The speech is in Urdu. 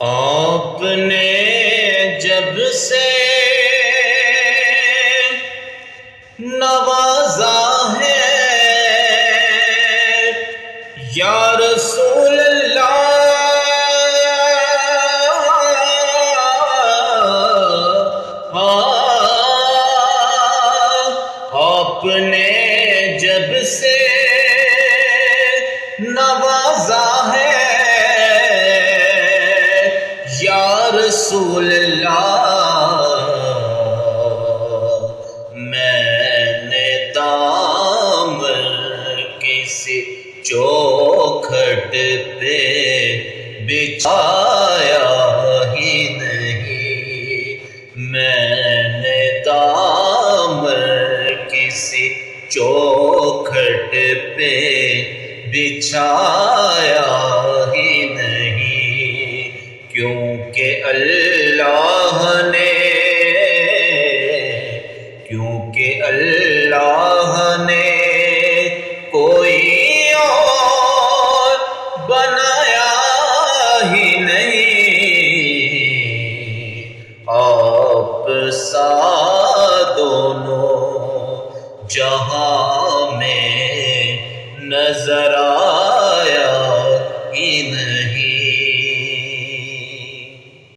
آپ نے جب سے نوازا ہے یا رسول اللہ، آپ نے جب سے نوازا ہے یا رسول اللہ، میں نے دامن کسی چوکھٹ پہ بچھایا ہی نہیں، میں نے دامن کسی چوکھٹ پہ بچھایا ہی نہیں، کیونکہ اللہ نے کوئی اور بنایا ہی نہیں، آپ سا دونوں جہاں میں نظر